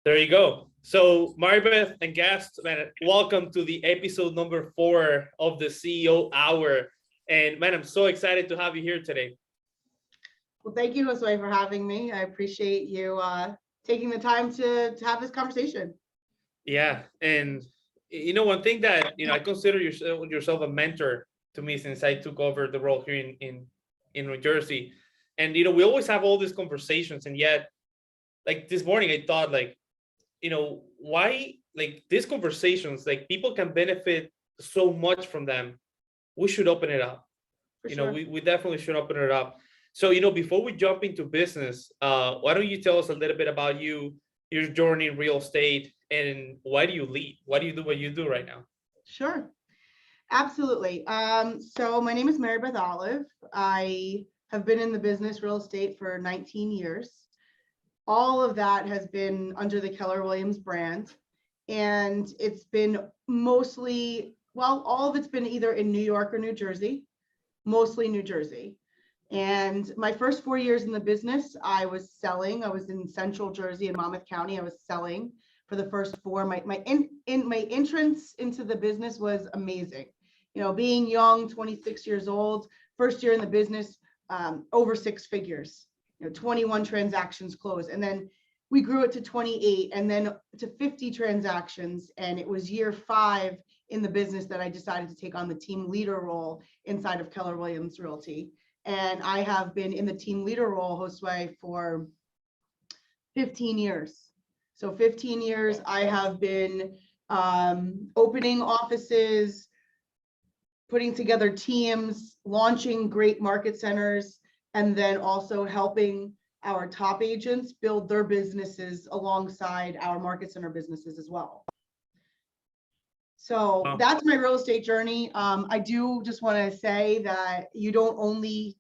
There you go. So, Maribeth and guests, man, welcome to the episode number 4 of the CEO Hour. And man, I'm so excited to have you here today. Well, thank you, Josue, for having me. I appreciate you taking the time to have this conversation. Yeah, and one thing that I consider yourself a mentor to me since I took over the role here in New Jersey, and we always have all these conversations, and yet, like this morning, I thought why like these conversations, like people can benefit so much from them. We should open it up. For sure. We definitely should open it up. So, before we jump into business, why don't you tell us a little bit about your journey in real estate, and why do you lead? Why do you do what you do right now? Sure. Absolutely. So my name is Maribeth Olive. I have been in the business real estate for 19 years. All of that has been under the Keller Williams brand. And it's been mostly, well, all of it's been either in New York or New Jersey, mostly New Jersey. And my first 4 years in the business, I was selling. I was in Central Jersey in Monmouth County. I was selling for the first 4. My entrance into the business was amazing. Being young, 26 years old, first year in the business, over 6 figures. 21 transactions closed, and then we grew it to 28, and then to 50 transactions. And it was year 5 in the business that I decided to take on the team leader role inside of Keller Williams Realty. And I have been in the team leader role, Josue, for 15 years. So 15 years, I have been opening offices, putting together teams, launching great market centers, and then also helping our top agents build their businesses alongside our market center businesses as well. So that's my real estate journey. I do just want to say that you don't only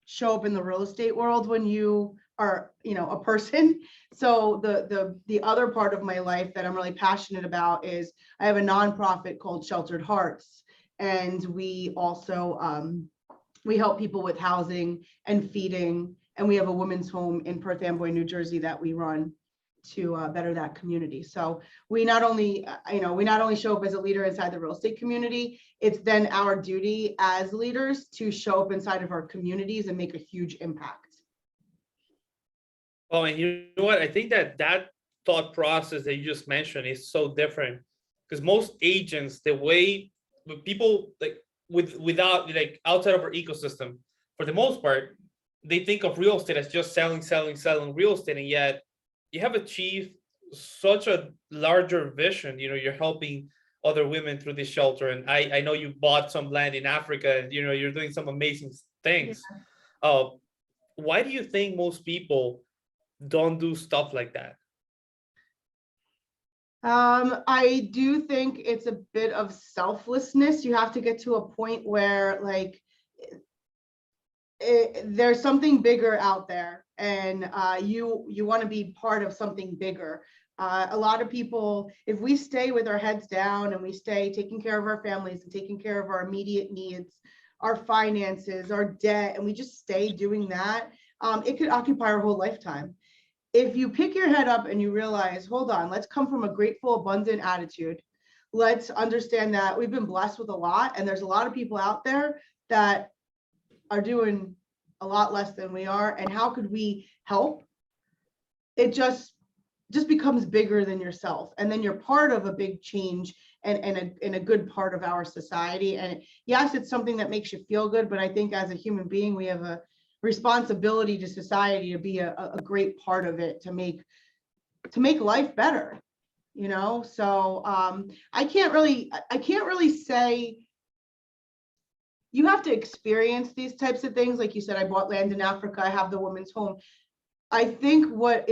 show up in the real estate world when you are, a person. So the other part of my life that I'm really passionate about is I have a nonprofit called Sheltered Hearts, and we also we help people with housing and feeding, and we have a women's home in Perth Amboy, New Jersey that we run to better that community. So we not only show up as a leader inside the real estate community, it's then our duty as leaders to show up inside of our communities and make a huge impact. Oh, and you know what? I think that thought process that you just mentioned is so different, because most agents, the way people without outside of our ecosystem, for the most part, they think of real estate as just selling real estate, and yet you have achieved such a larger vision. You're helping other women through this shelter, and I know you bought some land in Africa, and you're doing some amazing things. Yeah. Why do you think most people don't do stuff like that? I do think it's a bit of selflessness. You have to get to a point where there's something bigger out there, and you want to be part of something bigger. A lot of people, if we stay with our heads down and we stay taking care of our families and taking care of our immediate needs, our finances, our debt, and we just stay doing that, it could occupy our whole lifetime. If you pick your head up and you realize, hold on, let's come from a grateful, abundant attitude. Let's understand that we've been blessed with a lot, and there's a lot of people out there that are doing a lot less than we are, and how could we help? It just becomes bigger than yourself, and then you're part of a big change and a good part of our society. And yes, it's something that makes you feel good, but I think as a human being, we have a responsibility to society to be a great part of it, to make life better, so I can't really say. You have to experience these types of things. Like you said, I bought land in Africa, I have the women's home. I think what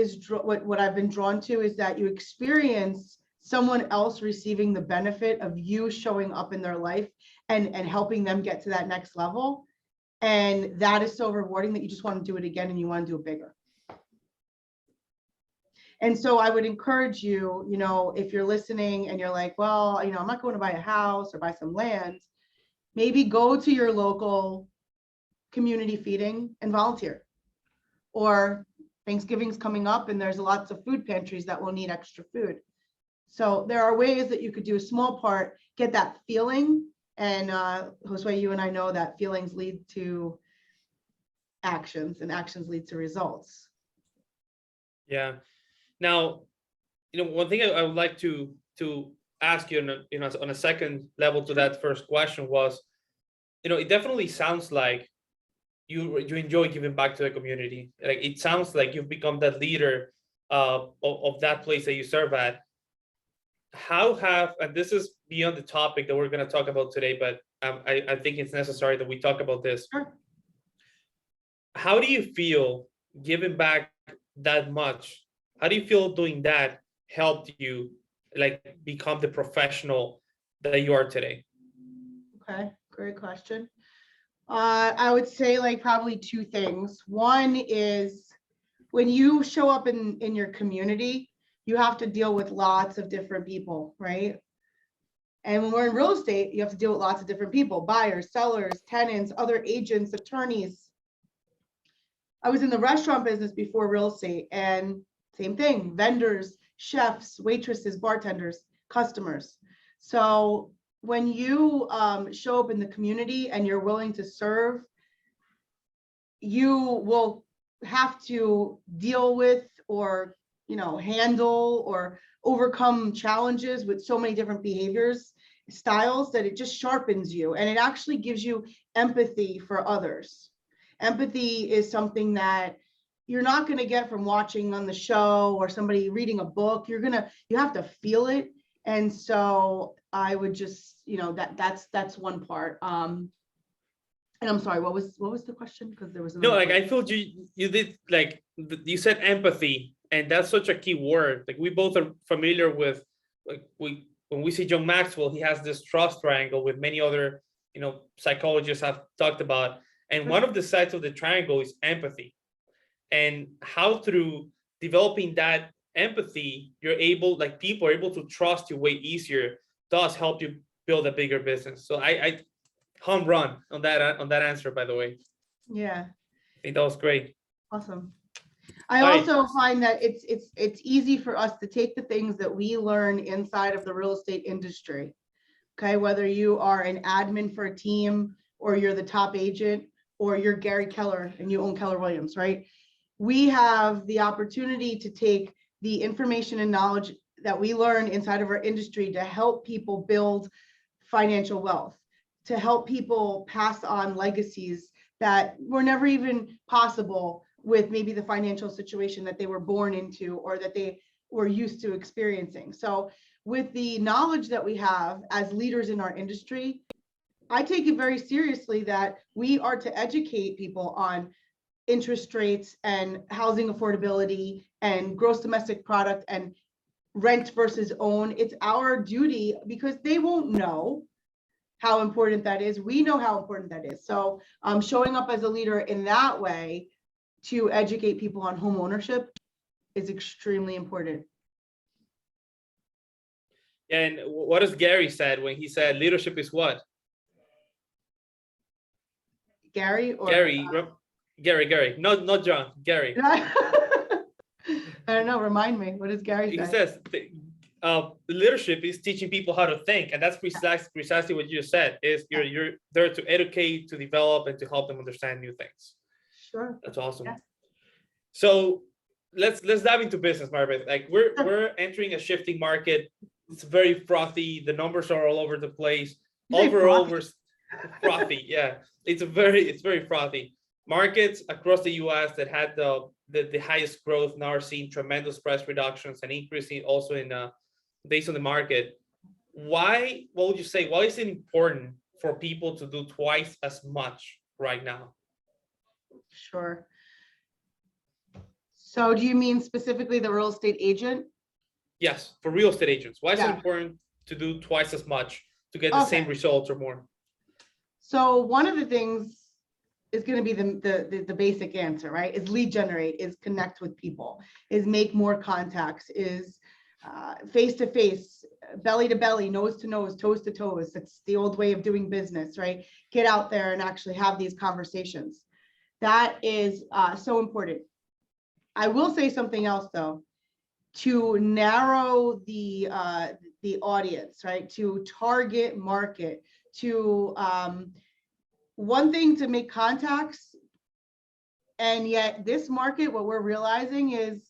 I've been drawn to is that you experience someone else receiving the benefit of you showing up in their life and helping them get to that next level. And that is so rewarding that you just want to do it again, and you want to do it bigger. And so I would encourage you, if you're listening and you're like, well, I'm not going to buy a house or buy some land, maybe go to your local community feeding and volunteer, or Thanksgiving's coming up and there's lots of food pantries that will need extra food. So there are ways that you could do a small part, get that feeling. And Josue, you and I know that feelings lead to actions and actions lead to results. Yeah. Now, one thing I would like to ask you, on a second level to that first question was, it definitely sounds like you enjoy giving back to the community. Like it sounds like you've become that leader of that place that you serve at. And this is beyond the topic that we're going to talk about today, but I think it's necessary that we talk about this. Sure. How do you feel giving back that much? How do you feel doing that helped you like become the professional that you are today? Okay, great question. I would say like probably two things. One is when you show up in your community, you have to deal with lots of different people, right? And when we're in real estate, you have to deal with lots of different people, buyers, sellers, tenants, other agents, attorneys. I was in the restaurant business before real estate, and same thing, vendors, chefs, waitresses, bartenders, customers. So when you show up in the community and you're willing to serve, you will have to deal with or handle or overcome challenges with so many different behaviors, styles, that it just sharpens you, and it actually gives you empathy for others. Empathy is something that you're not going to get from watching on the show or somebody reading a book. You have to feel it. And so I would just, that's one part. And I'm sorry, what was the question? Because there was no, like question. I feel you did, like you said empathy, and that's such a key word. Like we both are familiar with, like when we see John Maxwell, he has this trust triangle with many other psychologists have talked about, and one of the sides of the triangle is empathy, and how through developing that empathy, people are able to trust you way easier, thus help you build a bigger business. So I home run on that answer, by the way. Yeah. I think that was great. Awesome. I All also right. find that it's easy for us to take the things that we learn inside of the real estate industry. Okay, whether you are an admin for a team or you're the top agent or you're Gary Keller and you own Keller Williams, right? We have the opportunity to take the information and knowledge that we learn inside of our industry to help people build financial wealth, to help people pass on legacies that were never even possible with maybe the financial situation that they were born into or that they were used to experiencing. So with the knowledge that we have as leaders in our industry, I take it very seriously that we are to educate people on interest rates and housing affordability and gross domestic product and rent versus own. It's our duty because they won't know how important that is. We know how important that is. So showing up as a leader in that way to educate people on home ownership is extremely important. And what does Gary said when he said leadership is what? Gary or Gary, not John, Gary. I don't know. Remind me. What does Gary say? He says leadership is teaching people how to think, and that's precisely what you said. Is you're there to educate, to develop, and to help them understand new things. Sure. That's awesome. Yeah. So let's dive into business, Margaret. Like we're entering a shifting market. It's very frothy. The numbers are all over the place. Overall, we're frothy. Yeah, it's very frothy. Markets across the U.S. that had the highest growth now are seeing tremendous price reductions and increasing also in days on the market. What would you say? Why is it important for people to do twice as much right now? Sure. So do you mean specifically the real estate agent? Yes, for real estate agents. Why is it important to do twice as much to get the same results or more? So one of the things is going to be the basic answer, right? Is lead generate, is connect with people, is make more contacts, is face to face, belly to belly, nose to nose, toes to toes. That's the old way of doing business, right? Get out there and actually have these conversations. That is so important. I will say something else though, to narrow the audience, right? To target market, to one thing to make contacts. And yet this market, what we're realizing is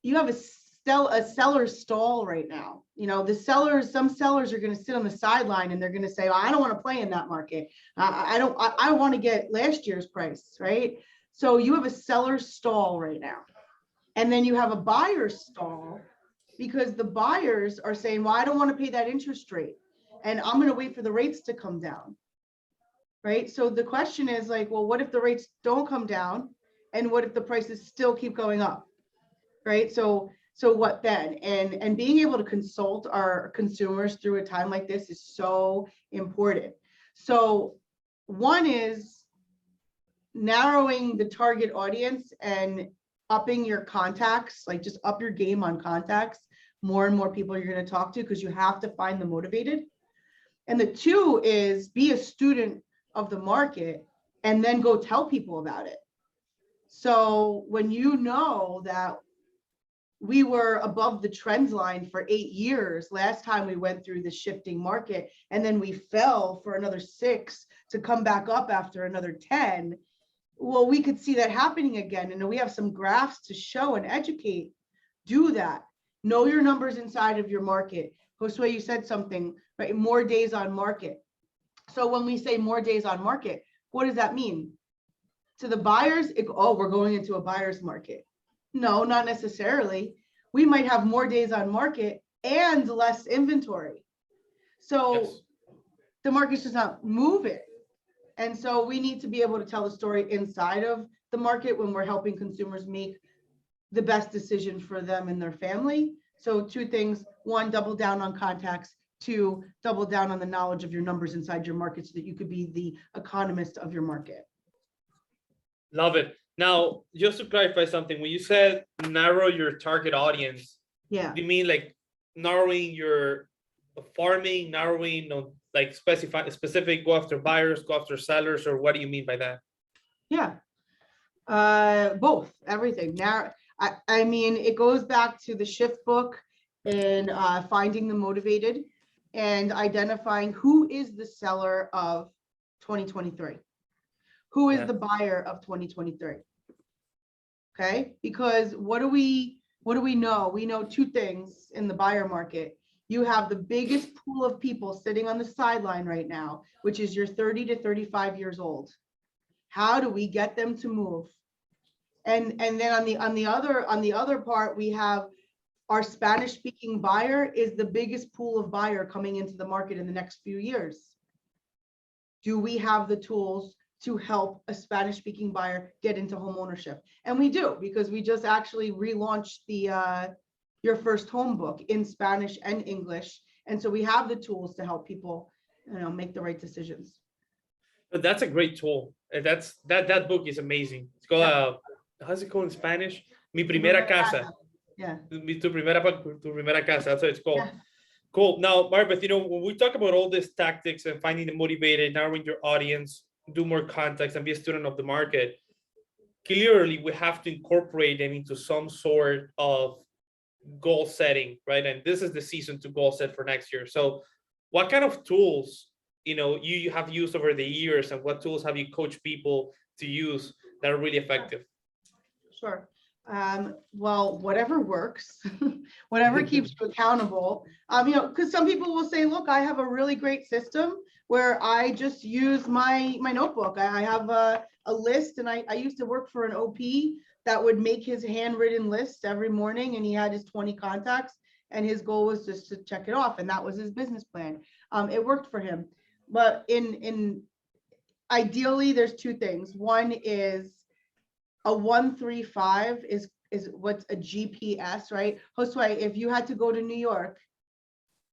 you have a seller stall right now. You know, the sellers, some sellers are going to sit on the sideline and they're going to say, well, I don't want to play in that market. I want to get last year's price, right? So you have a seller stall right now. And then you have a buyer stall because the buyers are saying, well, I don't want to pay that interest rate and I'm going to wait for the rates to come down. Right. So the question is like, well, what if the rates don't come down? And what if the prices still keep going up? Right. So what then? And being able to consult our consumers through a time like this is so important. So one is narrowing the target audience and upping your contacts, like just up your game on contacts. More and more people you're going to talk to because you have to find them motivated. And the two is be a student of the market and then go tell people about it. So when you know that we were above the trend line for 8 years last time we went through the shifting market, and then we fell for another 6 to come back up after another 10, well, we could see that happening again. And we have some graphs to show and educate. Do that. Know your numbers inside of your market. Josue, you said something, right? More days on market. So when we say more days on market, what does that mean? To the buyers, oh, we're going into a buyer's market. No, not necessarily. We might have more days on market and less inventory. So yes, the market's just not moving. And so we need to be able to tell the story inside of the market when we're helping consumers make the best decision for them and their family. So 2 things: 1, double down on contacts; 2, double down on the knowledge of your numbers inside your market so that you could be the economist of your market. Love it. Now, just to clarify something, when you said narrow your target audience, yeah, do you mean like narrowing your farming, narrowing, like specific, go after buyers, go after sellers, or what do you mean by that? Yeah, both, everything. Now, I mean, it goes back to the shift book and finding the motivated and identifying who is the seller of 2023. Who is the buyer of 2023? Okay, because what do we know? We know 2 things in the buyer market. You have the biggest pool of people sitting on the sideline right now, which is your 30 to 35 years old. How do we get them to move? And then on the other part, we have our Spanish speaking buyer is the biggest pool of buyer coming into the market in the next few years. Do we have the tools to help a Spanish speaking buyer get into home ownership? And we do, because we just actually relaunched the Your First Home book in Spanish and English. And so we have the tools to help people, make the right decisions. But that's a great tool. That book is amazing. It's called, how's it called in Spanish? Mi Primera Casa. Yeah. Tu primera casa. That's what it's called. Yeah. Cool. Now, Maribeth, when we talk about all these tactics and finding the motivated, narrowing your audience, do more contacts, and be a student of the market, clearly we have to incorporate them into some sort of goal setting, right? And this is the season to goal set for next year. So what kind of tools, you have used over the years, and what tools have you coached people to use that are really effective? Sure. Well, whatever works, whatever keeps you accountable, because some people will say, look, I have a really great system where I just use my notebook. I have a list, and I used to work for an OP that would make his handwritten list every morning, and he had his 20 contacts, and his goal was just to check it off, and that was his business plan. It worked for him. But ideally, there's 2 things. One is a 135 is what's a GPS, right? Josue, if you had to go to New York,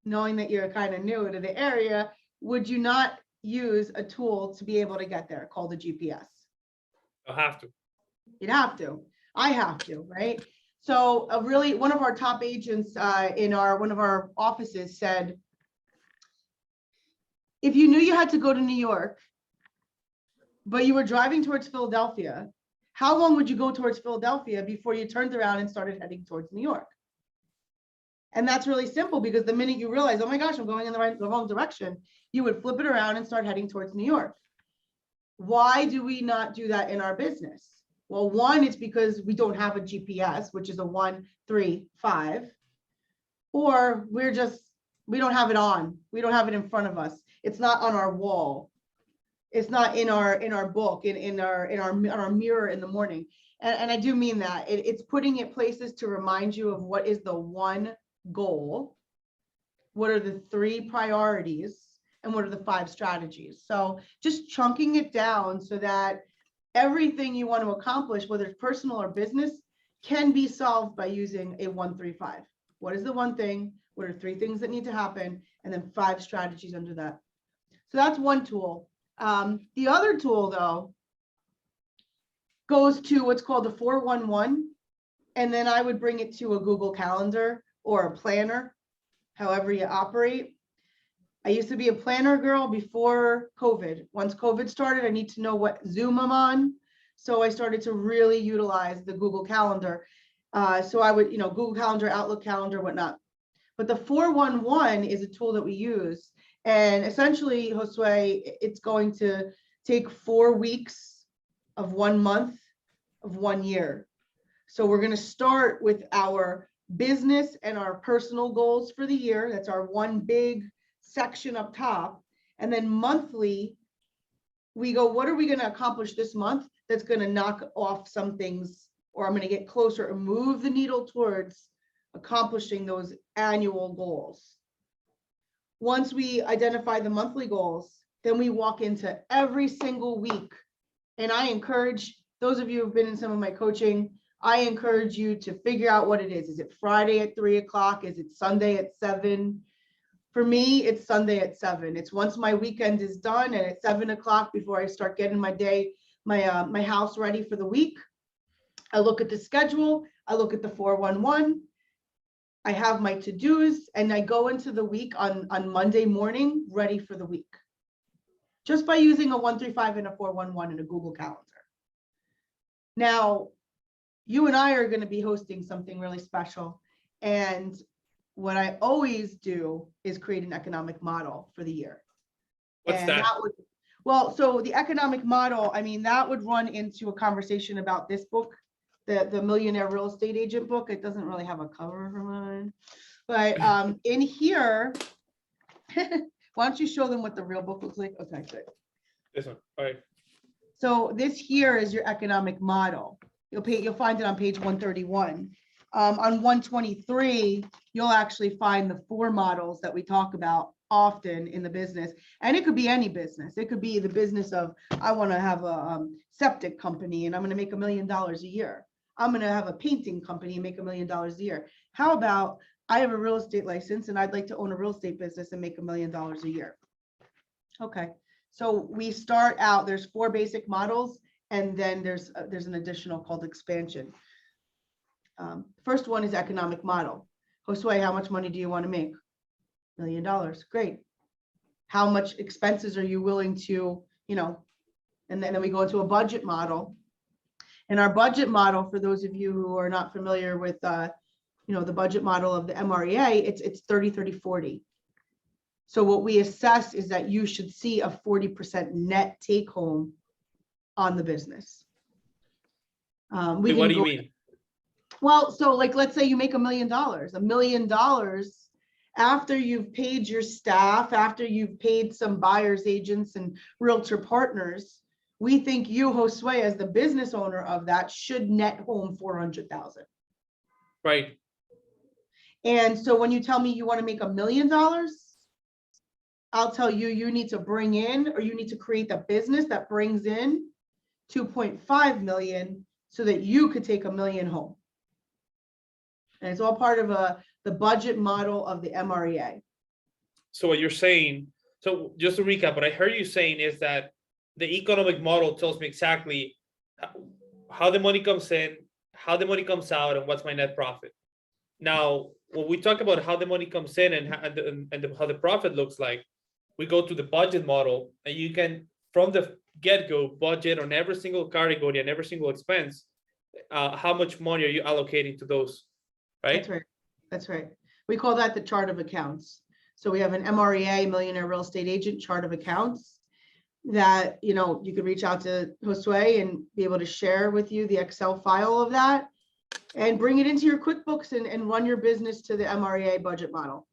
knowing that you're kind of new to the area, would you not use a tool to be able to get there called a GPS? I'll have to. You'd have to. I have to, right? So really, one of our top agents in one of our offices said, if you knew you had to go to New York, but you were driving towards Philadelphia, how long would you go towards Philadelphia before you turned around and started heading towards New York? And that's really simple, because the minute you realize, oh my gosh, I'm going in the wrong direction, you would flip it around and start heading towards New York. Why do we not do that in our business? Well, one, it's because we don't have a GPS, which is a 1, 3, 5, or we don't have it on. We don't have it in front of us. It's not on our wall. It's not in our book, in our mirror in the morning. And I do mean that. It's putting it places to remind you of what is the one goal, what are the 3 priorities, and what are the 5 strategies. So just chunking it down so that everything you want to accomplish, whether it's personal or business, can be solved by using a 1, 3, 5. What is the one thing? What are 3 things that need to happen? And then 5 strategies under that. So that's one tool. The other tool, though, goes to what's called the 411. And then I would bring it to a Google Calendar or a planner, however you operate. I used to be a planner girl before COVID. Once COVID started, I need to know what Zoom I'm on. So I started to really utilize the Google Calendar. So I would, Google Calendar, Outlook Calendar, whatnot. But the 411 is a tool that we use. And essentially, Josue, it's going to take 4 weeks of 1 month of 1 year. So we're going to start with our business and our personal goals for the year. That's our one big section up top. And then monthly, we go, what are we going to accomplish this month that's going to knock off some things, or I'm going to get closer and move the needle towards accomplishing those annual goals. Once we identify the monthly goals, then we walk into every single week. And I encourage those of you who've been in some of my coaching, I encourage you to figure out what it is. Is it Friday at 3 o'clock? Is it Sunday at 7? For me, it's Sunday at 7. It's once my weekend is done, and at 7 o'clock, before I start getting my day, my house ready for the week, I look at the schedule, I look at the 411, I have my to-dos, and I go into the week on Monday morning ready for the week, just by using a 135 and a 411 in a Google Calendar. Now, you and I are going to be hosting something really special. And what I always do is create an economic model for the year. What's that? Well, so the economic model, I mean, that would run into a conversation about this book, the Millionaire Real Estate Agent book. It doesn't really have a cover for mine. But in here, why don't you show them what the real book looks like? Okay, good. This one. All right. So this here is your economic model. You'll find it on page 131. On 123, you'll actually find the 4 models that we talk about often in the business. And it could be any business. It could be the business of, I want to have a septic company and I'm going to make $1 million a year. I'm going to have a painting company and make $1 million a year. How about I have a real estate license and I'd like to own a real estate business and make $1 million a year? Okay. So we start out, there's 4 basic models, and then there's an additional called expansion. First one is economic model. Josue, how much money do you want to make? $1 million. Great. How much expenses are you willing to, and then we go into a budget model. And our budget model, for those of you who are not familiar with, the budget model of the MREA, it's 30, 30, 40. So what we assess is that you should see a 40% net take home on the business. What do you mean? Well, so like, let's say you make $1 million. $1 million after you've paid your staff, after you've paid some buyers agents and realtor partners, we think you, Josue, as the business owner of that, should net home $400,000. Right. And so when you tell me you want to make $1 million, I'll tell you, you need to bring in, or you need to create a business that brings in 2.5 million so that you could take $1 million home. And it's all part of the budget model of the MREA. So what you're saying, so just to recap, what I heard you saying is that the economic model tells me exactly how the money comes in, how the money comes out, and what's my net profit. Now, when we talk about how the money comes in and how the profit looks like, we go to the budget model, and you can, from get-go budget on every single category and every single expense, how much money are you allocating to those, right? That's right. That's right. We call that the chart of accounts. So we have an MREA, Millionaire Real Estate Agent chart of accounts that, you know, you could reach out to Josue and be able to share with you the Excel file of that and bring it into your QuickBooks and run your business to the MREA budget model.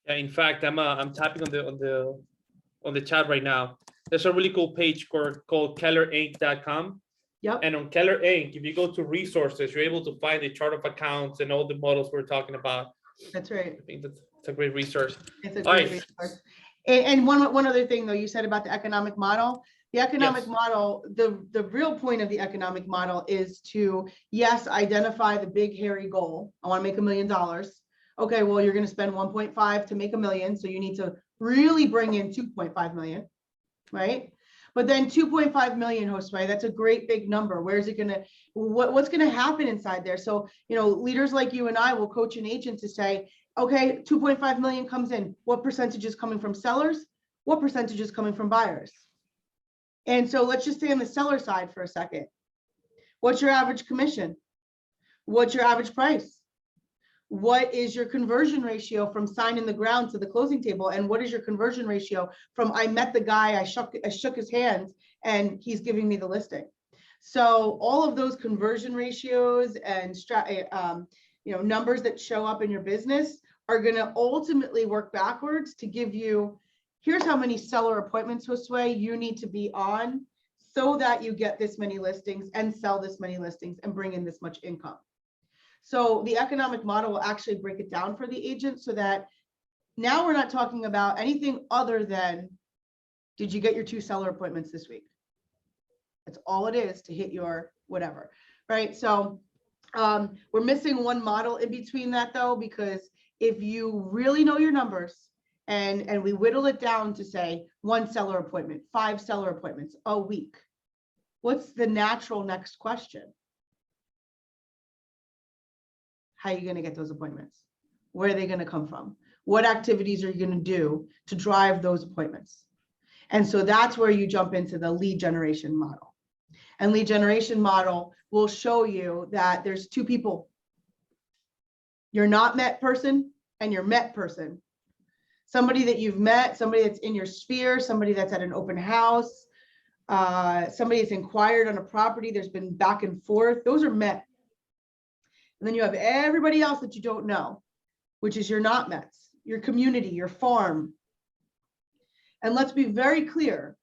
Yeah, in fact, I'm tapping on the chat right now. There's a really cool page called kellerinc.com. Yep. And on Keller Inc., if you go to resources, you're able to find the chart of accounts and all the models we're talking about. That's right. I think that's a great resource. It's a great resource. And one other thing, though, you said about the economic model. The economic model, the real point of the economic model is to, yes, identify the big, hairy goal. I want to make $1 million. Okay, well, you're going to spend 1.5 to make $1 million. So you need to really bring in 2.5 million, right? But then 2.5 million, Josue, that's a great big number. Where's it going to, what's going to happen inside there? So, you know, leaders like you and I will coach an agent to say, okay, 2.5 million comes in. What percentage is coming from sellers? What percentage is coming from buyers? And so let's just stay on the seller side for a second. What's your average commission? What's your average price? What is your conversion ratio from sign in the ground to the closing table? And what is your conversion ratio from I met the guy, I shook his hands and he's giving me the listing? So all of those conversion ratios and you know, numbers that show up in your business are going to ultimately work backwards to give you, here's how many seller appointments, Josue, you need to be on so that you get this many listings and sell this many listings and bring in this much income. So the economic model will actually break it down for the agent so that now we're not talking about anything other than, did you get your 2 seller appointments this week? That's all it is to hit your whatever, right? So we're missing one model in between that, though, because if you really know your numbers and we whittle it down to say 1 seller appointment, 5 seller appointments a week, what's the natural next question? How are you going to get those appointments? Where are they going to come from? What activities are you going to do to drive those appointments? And so that's where you jump into the lead generation model. And lead generation model will show you that there's 2 people. Your not met person and your met person. Somebody that you've met, somebody that's in your sphere, somebody that's at an open house, somebody that's inquired on a property, there's been back and forth. Those are met. And then you have everybody else that you don't know, which is your not mets, your community, your farm. And let's be very clear.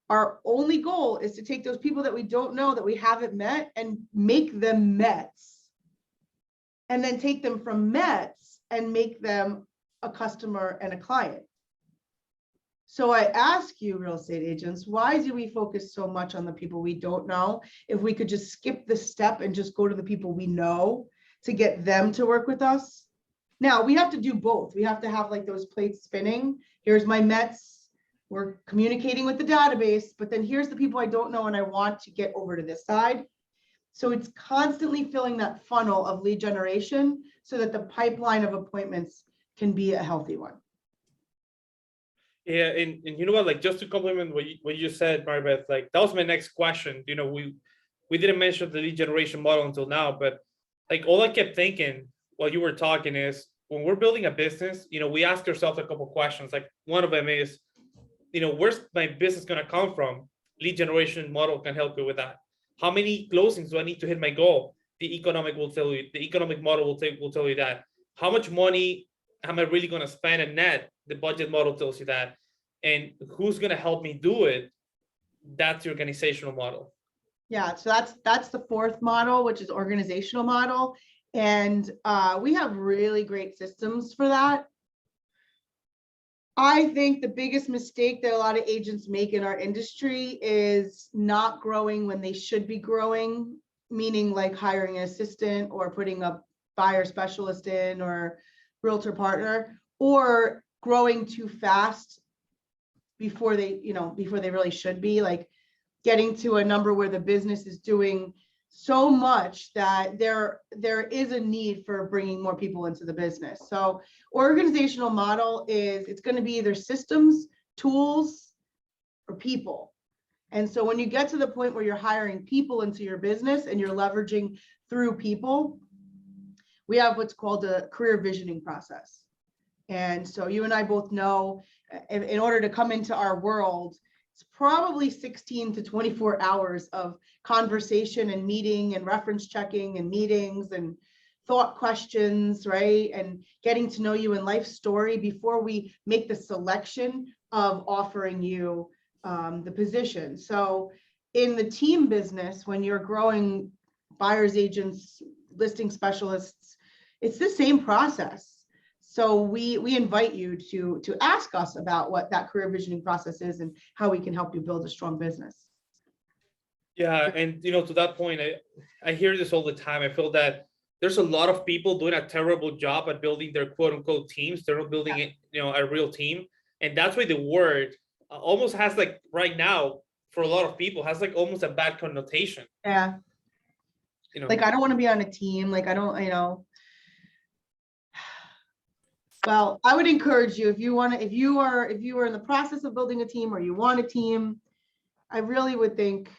Our only goal is to take those people that we don't know, that we haven't met, and make them mets. And then take them from mets and make them a customer and a client. So I ask you, real estate agents, why do we focus so much on the people we don't know? If we could just skip the step and just go to the people we know to get them to work with us. Now we have to do both. We have to have like those plates spinning. Here's my mets. We're communicating with the database, but then here's the people I don't know and I want to get over to this side. So it's constantly filling that funnel of lead generation so that the pipeline of appointments can be a healthy one. Yeah, and you know what, like just to complement what you said, Maribeth, like that was my next question. You know, we didn't mention the lead generation model until now, but like all I kept thinking while you were talking is when we're building a business, you know, we ask ourselves a couple of questions. Like one of them is, you know, where's my business going to come from? Lead generation model can help you with that. How many closings do I need to hit my goal? The economic will tell you. The economic model will tell you that. How much money am I really going to spend a net? The budget model tells you that. And who's going to help me do it? That's the organizational model. Yeah, so that's the 4th model, which is organizational model. And we have really great systems for that. I think the biggest mistake that a lot of agents make in our industry is not growing when they should be growing, meaning like hiring an assistant or putting a buyer specialist in or realtor partner, or growing too fast before they really should be, like getting to a number where the business is doing so much that there is a need for bringing more people into the business. So organizational model is, it's going to be either systems, tools, for people. And so when you get to the point where you're hiring people into your business and you're leveraging through people, we have what's called a career visioning process. And so you and I both know, in order to come into our world, it's probably 16 to 24 hours of conversation and meeting and reference checking and meetings and thought questions, right? And getting to know you in life story before we make the selection of offering you the position. So in the team business, when you're growing buyers agents, listing specialists, it's the same process. So we invite you to ask us about what that career visioning process is and how we can help you build a strong business. Yeah, and to that point, I hear this all the time. I feel that there's a lot of people doing a terrible job at building their quote unquote teams. They're not building it, a real team. And that's why the word almost has, like, right now, for a lot of people, has like almost a bad connotation. Yeah. Like, I don't want to be on a team. Like, I don't, well, I would encourage you, if you are in the process of building a team or you want a team, I really would think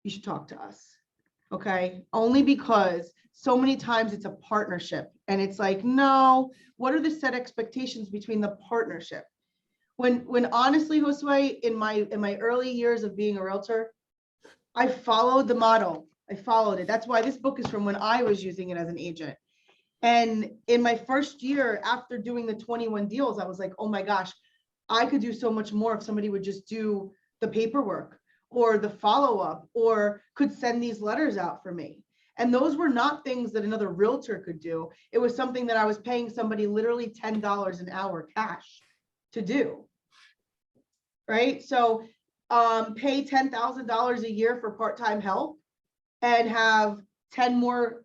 you should talk to us. Okay. Only because so many times it's a partnership and it's like, no, what are the set expectations between the partnership? When honestly, Josue, in my early years of being a realtor, I followed the model. I followed it. That's why this book is from when I was using it as an agent. And in my first year, after doing the 21 deals, I was like, oh my gosh, I could do so much more if somebody would just do the paperwork or the follow-up or could send these letters out for me. And those were not things that another realtor could do. It was something that I was paying somebody literally $10 an hour cash to do. Right? So pay $10,000 a year for part-time help and have 10 more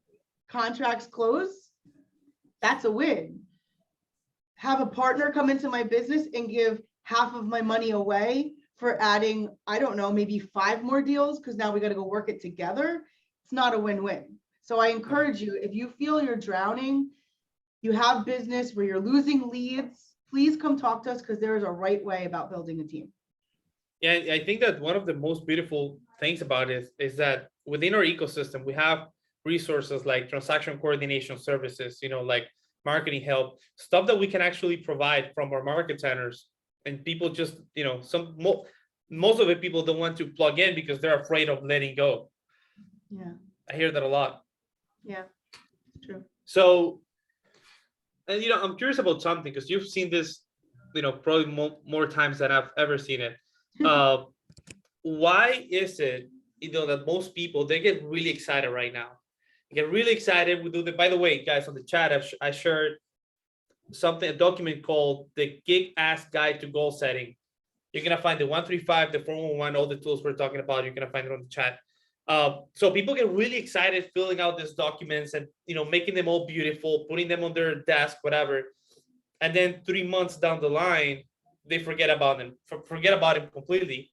contracts close. That's a win. Have a partner come into my business and give half of my money away for adding, I don't know, maybe 5 more deals because now we got to go work it together. It's not a win-win. So I encourage you, if you feel you're drowning, you have business where you're losing leads, please come talk to us because there is a right way about building a team. Yeah, I think that one of the most beautiful things about it is that within our ecosystem, we have resources like transaction coordination services, like marketing help, stuff that we can actually provide from our market centers. And people just, most of it, people don't want to plug in because they're afraid of letting go. Yeah. I hear that a lot. Yeah, true. So, and I'm curious about something because you've seen this, probably more times than I've ever seen it. Why is it, that most people, they get really excited right now? They get really excited. We do the, by the way, guys, on the chat, I shared a document called the Gig Ass Guide to Goal Setting. You're going to find the 135, the 411, all the tools we're talking about. You're going to find it on the chat. So people get really excited filling out these documents and, making them all beautiful, putting them on their desk, whatever. And then 3 months down the line, they forget about them, forget about it completely.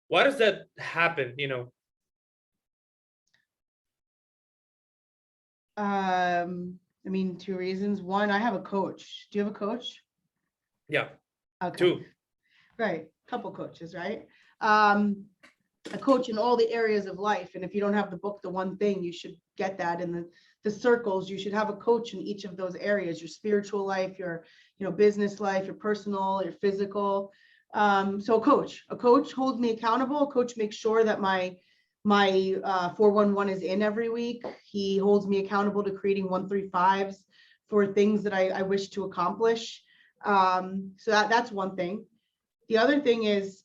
Why does that happen? I mean, 2 reasons. One, I have a coach. Do you have a coach? Yeah. Okay. 2. Right. Couple coaches, right? A coach in all the areas of life. And if you don't have the book, The One Thing, you should get that in the circles. You should have a coach in each of those areas, your spiritual life, your, business life, your personal, your physical. So a coach holds me accountable. A coach makes sure that my 411 is in every week. He holds me accountable to creating 135s for things that I wish to accomplish. So that's one thing. The other thing is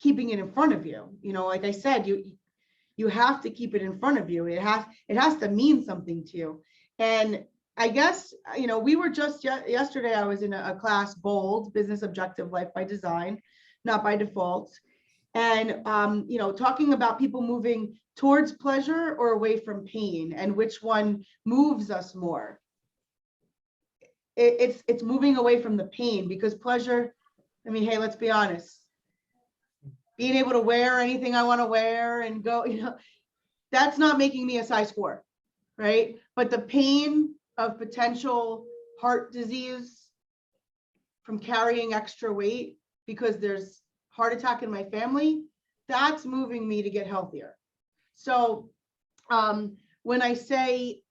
keeping it in front of you. Like I said, you have to keep it in front of you. It has to mean something to you. And I guess, we were just yesterday, I was in a class, Bold, Business Objective Life by Design, not by default. And, talking about people moving towards pleasure or away from pain and which one moves us more. It's moving away from the pain because pleasure, I mean, hey, let's be honest. Being able to wear anything I want to wear and go, that's not making me a size 4, right? But the pain of potential heart disease from carrying extra weight because there's heart attack in my family, that's moving me to get healthier. So when I say,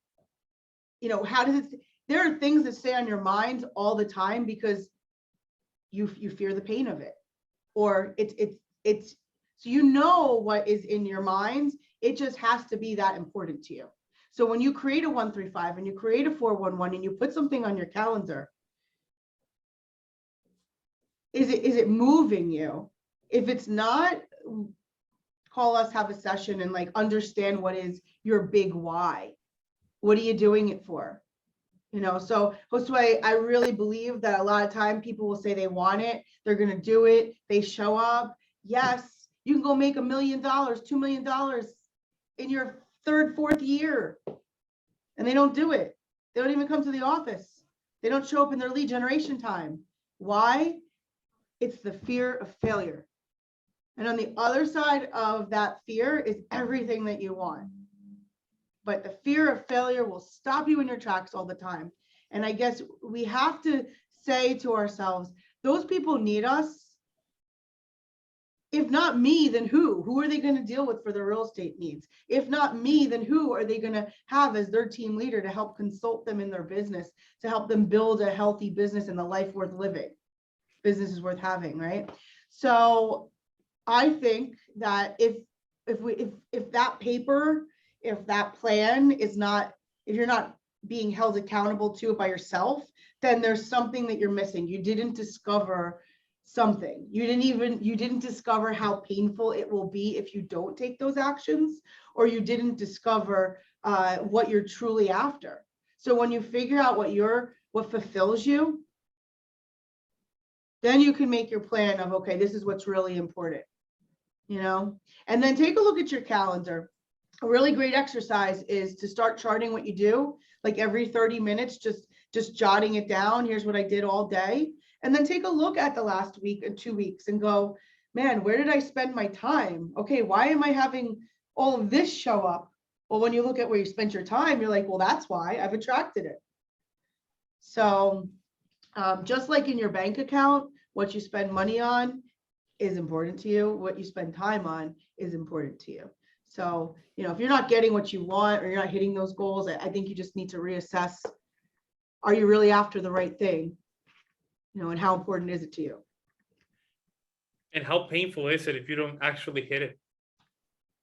how does it, there are things that stay on your mind all the time because you fear the pain of it, or it's so what is in your mind. It just has to be that important to you. So when you create a 135 and you create a 411 and you put something on your calendar, is it moving you? If it's not, call us, have a session, and like understand what is your big why. What are you doing it for? So Josue, I really believe that a lot of time people will say they want it, they're going to do it, they show up. Yes, you can go make $1 million, $2 million in your third, fourth year, and they don't do it. They don't even come to the office. They don't show up in their lead generation time. Why? It's the fear of failure. And on the other side of that fear is everything that you want. But the fear of failure will stop you in your tracks all the time. And I guess we have to say to ourselves, those people need us. If not me, then who? Who are they going to deal with for their real estate needs? If not me, then who are they going to have as their team leader to help consult them in their business, to help them build a healthy business and a life worth living? Business is worth having, right? So I think that if that paper, if that plan is not, if you're not being held accountable to it by yourself, then there's something that you're missing. You didn't discover something. You didn't discover how painful it will be if you don't take those actions, or you didn't discover what you're truly after. So when you figure out what fulfills you, then you can make your plan of, okay, this is what's really important, and then take a look at your calendar. A really great exercise is to start charting what you do, like every 30 minutes, just jotting it down. Here's what I did all day. And then take a look at the last week and 2 weeks and go, man, where did I spend my time? Okay, why am I having all of this show up? Well, when you look at where you spent your time, you're like, well, that's why I've attracted it. So just like in your bank account, what you spend money on is important to you. What you spend time on is important to you. So, if you're not getting what you want, or you're not hitting those goals, I think you just need to reassess, are you really after the right thing? And how important is it to you? And how painful is it if you don't actually hit it?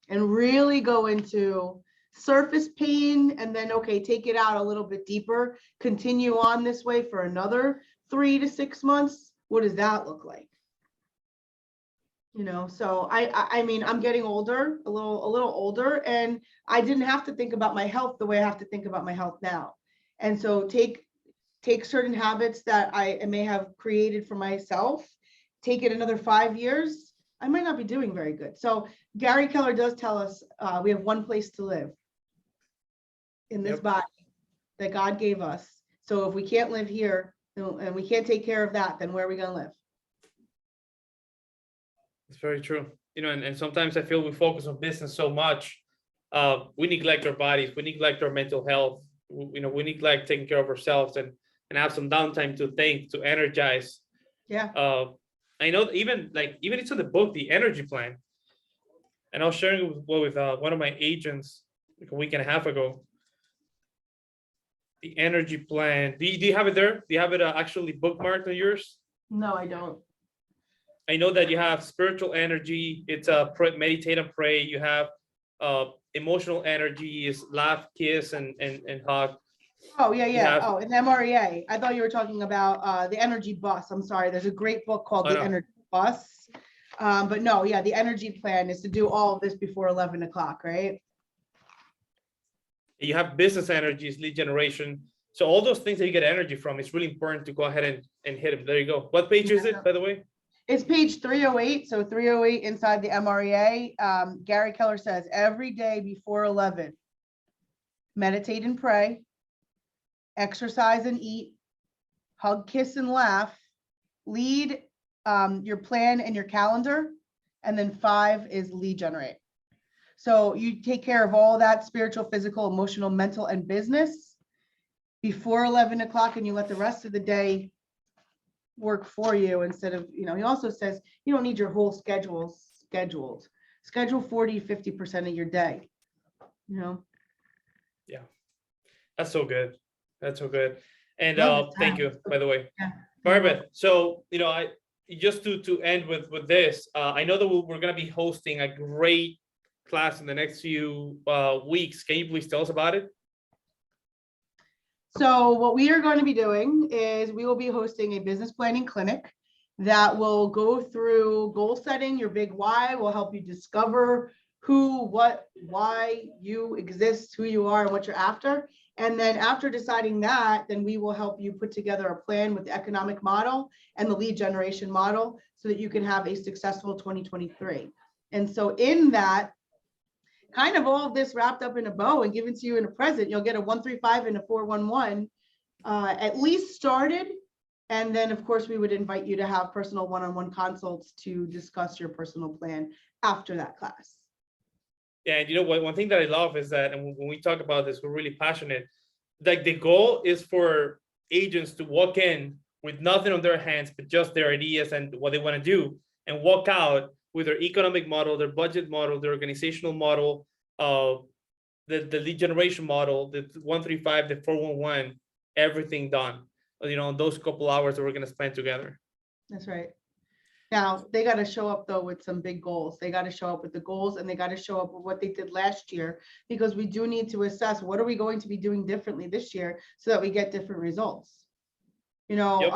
And really go into surface pain, and then, okay, take it out a little bit deeper, continue on this way for another 3 to 6 months. What does that look like? So I mean, I'm getting older, a little older, and I didn't have to think about my health the way I have to think about my health now. And so take certain habits that I may have created for myself, take it another 5 years, I might not be doing very good. So Gary Keller does tell us we have one place to live in this body that God gave us. So if we can't live here and we can't take care of that, then where are we going to live? It's very true. And sometimes I feel we focus on business so much. We neglect our bodies. We neglect our mental health. We neglect taking care of ourselves and have some downtime to think, to energize. Yeah. I know even it's in the book, The Energy Plan. And I was sharing it with one of my agents like a week and a half ago. The Energy Plan. Do you have it there? Do you have it actually bookmarked on yours? No, I don't. I know that you have spiritual energy. It's meditate and pray. You have emotional energy is laugh, kiss, and hug. Oh, yeah. Oh, an MREA. I thought you were talking about the Energy Bus. I'm sorry. There's a great book called The Energy Bus. But no, yeah, the Energy Plan is to do all of this before 11 o'clock, right? You have business energies, lead generation. So all those things that you get energy from, it's really important to go ahead and hit them. There you go. What page is it, by the way? It's page 308. So 308 inside the MREA. Gary Keller says every day before 11, meditate and pray, exercise and eat, hug, kiss, and laugh, lead your plan and your calendar, and then 5 is lead generate. So you take care of all that spiritual, physical, emotional, mental, and business before 11 o'clock, and you let the rest of the day work for you instead of, he also says you don't need your whole schedule scheduled. Schedule 40-50% of your day, Yeah, that's so good. That's so good. And Love this thank time. you, by the way. Yeah. Barbeth, so I just to end with this, I know that we're gonna be hosting a great class in the next few weeks. Can you please tell us about it? So what we are going to be doing is we will be hosting a business planning clinic that will go through goal setting, your big why, will help you discover who, what, why you exist, who you are, and what you're after. And then after deciding that, then we will help you put together a plan with the economic model and the lead generation model so that you can have a successful 2023. And so in that, kind of all of this wrapped up in a bow and given to you in a present, you'll get a 135 and a 411 at least started. And then, of course, we would invite you to have personal one-on-one consults to discuss your personal plan after that class. Yeah, and one thing that I love is that, and when we talk about this, we're really passionate. Like the goal is for agents to walk in with nothing on their hands, but just their ideas and what they want to do, and walk out with their economic model, their budget model, their organizational model, the lead generation model, the 135, the 411, everything done. Those couple hours that we're going to spend together. That's right. Now, they got to show up, though, with some big goals. They got to show up with the goals, and they got to show up with what they did last year, because we do need to assess what are we going to be doing differently this year so that we get different results. Yep.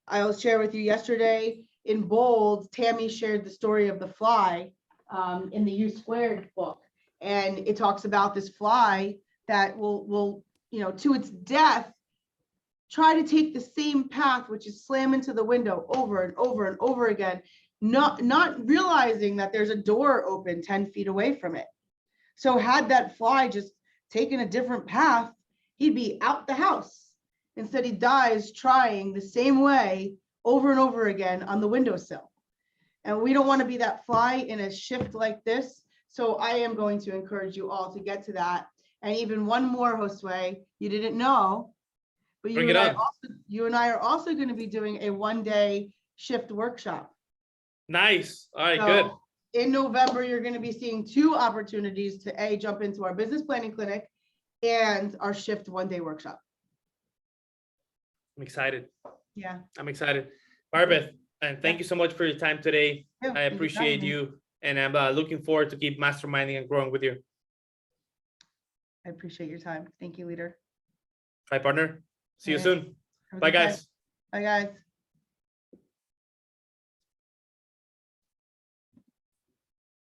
I'll share with you yesterday in bold, Tammy shared the story of the fly in the U Squared book. And it talks about this fly that will, to its death, try to take the same path, which is slam into the window over and over and over again, not realizing that there's a door open 10 feet away from it. So had that fly just taken a different path, he'd be out the house. Instead, he dies trying the same way over and over again on the windowsill. And we don't want to be that fly in a shift like this. So I am going to encourage you all to get to that. And even one more, Josue, you didn't know, but you and I are also going to be doing a 1-day shift workshop. Nice. All right, good. In November, you're going to be seeing 2 opportunities to jump into our business planning clinic and our shift 1-day workshop. I'm excited. Yeah. I'm excited. Barbeth, and thank you so much for your time today. Yeah, I appreciate you, and I'm looking forward to keep masterminding and growing with you. I appreciate your time. Thank you, leader. Bye, partner. See you soon. Have a Bye, good time. guys. Bye, guys.